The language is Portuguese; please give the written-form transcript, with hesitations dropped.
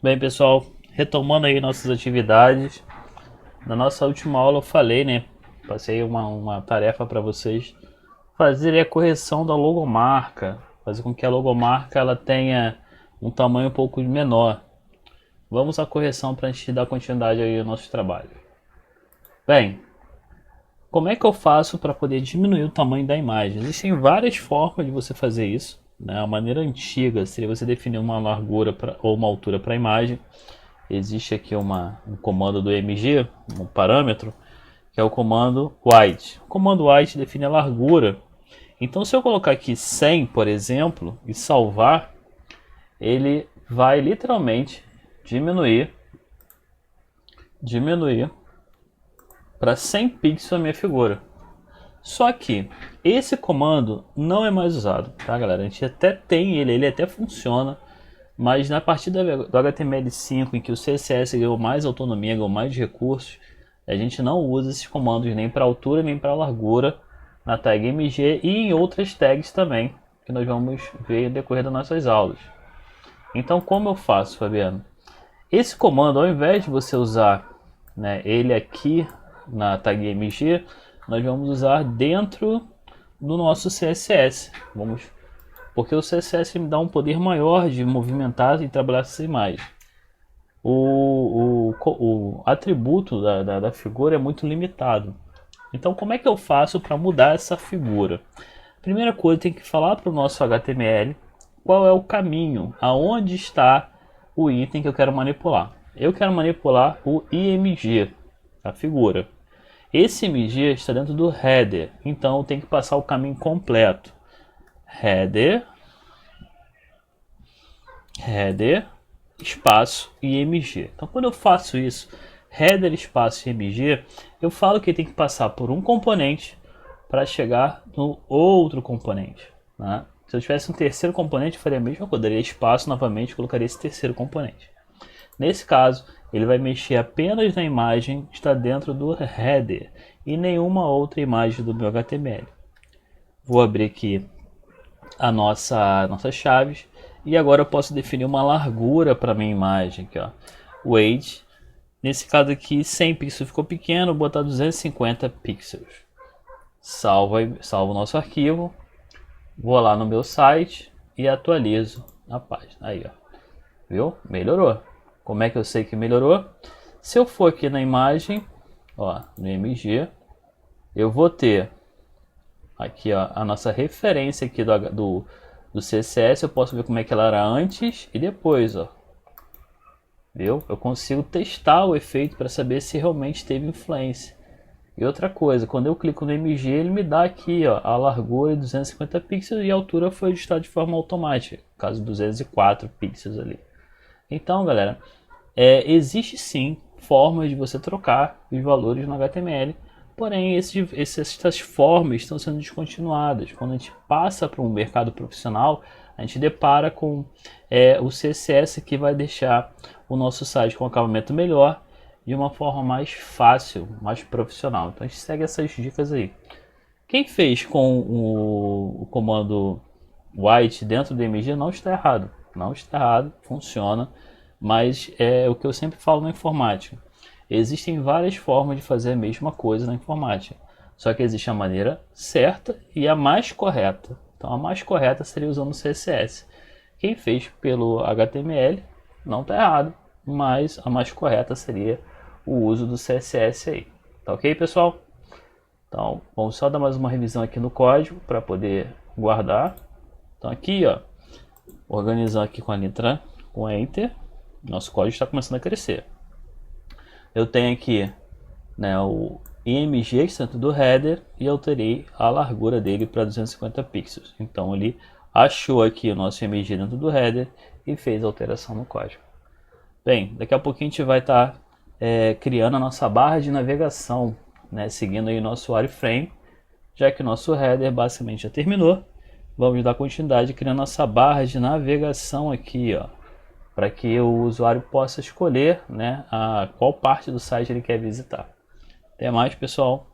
Bem, pessoal, retomando aí nossas atividades. Na nossa última aula eu falei, né? Passei uma tarefa para vocês fazerem a correção da logomarca, fazer com que a logomarca ela tenha um tamanho um pouco menor. Vamos à correção para a gente dar continuidade aí ao nosso trabalho. Bem, como é que eu faço para poder diminuir o tamanho da imagem? Existem várias formas de você fazer isso. Né? A maneira antiga seria você definir uma largura ou uma altura para a imagem. Existe aqui um comando do MG, um parâmetro, que é o comando white. O comando white define a largura. Então, se eu colocar aqui 100, por exemplo, e salvar, ele vai literalmente diminuir para 100 pixels a minha figura. Só que esse comando não é mais usado, tá, galera? A gente até tem ele até funciona, mas na partir do HTML5, em que o CSS ganhou mais autonomia, ganhou mais recursos, a gente não usa esses comandos nem para altura nem para largura na tag MG e em outras tags também, que nós vamos ver no decorrer das nossas aulas. Então, como eu faço, Fabiano? Esse comando, ao invés de você usar, né, ele aqui na tag MG, nós vamos usar dentro do nosso CSS. Porque o CSS me dá um poder maior de movimentar e trabalhar essa imagem. O atributo da figura é muito limitado. Então, como é que eu faço para mudar essa figura? Primeira coisa, tem que falar para o nosso HTML qual é o caminho, aonde está o item que eu quero manipular. Eu quero manipular o IMG, a figura. Esse IMG está dentro do header, então eu tenho que passar o caminho completo. Header, espaço IMG. Então, quando eu faço isso, header, espaço IMG, eu falo que tem que passar por um componente para chegar no outro componente. Né? Se eu tivesse um terceiro componente, eu faria a mesma coisa, daria espaço novamente, colocaria esse terceiro componente. Nesse caso, ele vai mexer apenas na imagem que está dentro do header e nenhuma outra imagem do meu HTML. Vou abrir aqui a nossas chaves e agora eu posso definir uma largura para minha imagem aqui, ó. Weight, nesse caso aqui 100 pixels ficou pequeno, vou botar 250 pixels. Salvo o nosso arquivo, vou lá no meu site e atualizo a página. Aí, ó, viu? Melhorou. Como é que eu sei que melhorou? Se eu for aqui na imagem, ó, no MG, eu vou ter aqui, ó, a nossa referência aqui do CSS. Eu posso ver como é que ela era antes e depois, ó. Viu? Eu consigo testar o efeito para saber se realmente teve influência. E outra coisa, quando eu clico no MG, ele me dá aqui, ó, a largura de 250 pixels e a altura foi ajustada de forma automática, no caso 204 pixels ali. Então, galera, existe sim formas de você trocar os valores no HTML, porém essas formas estão sendo descontinuadas. Quando a gente passa para um mercado profissional, a gente depara com o CSS que vai deixar o nosso site com um acabamento melhor, de uma forma mais fácil, mais profissional. Então a gente segue essas dicas aí. Quem fez com o comando white dentro do MG não está errado. Não está errado, funciona. Mas é o que eu sempre falo na informática. Existem várias formas de fazer a mesma coisa na informática. Só que existe a maneira certa e a mais correta. Então a mais correta seria usando o CSS. Quem fez pelo HTML não está errado, mas a mais correta seria o uso do CSS aí. Tá ok, pessoal? Então vamos só dar mais uma revisão aqui no código para poder guardar. Então aqui, ó, organizando aqui com a letra, com Enter. Nosso código está começando a crescer. Eu tenho aqui, né, o IMG dentro do header e alterei a largura dele para 250 pixels. Então ele achou aqui o nosso IMG dentro do header e fez a alteração no código. Bem, daqui a pouquinho a gente vai estar criando a nossa barra de navegação, né, seguindo aí o nosso wireframe, já que o nosso header basicamente já terminou. Vamos dar continuidade criando nossa barra de navegação aqui, ó, para que o usuário possa escolher, né, qual parte do site ele quer visitar. Até mais, pessoal!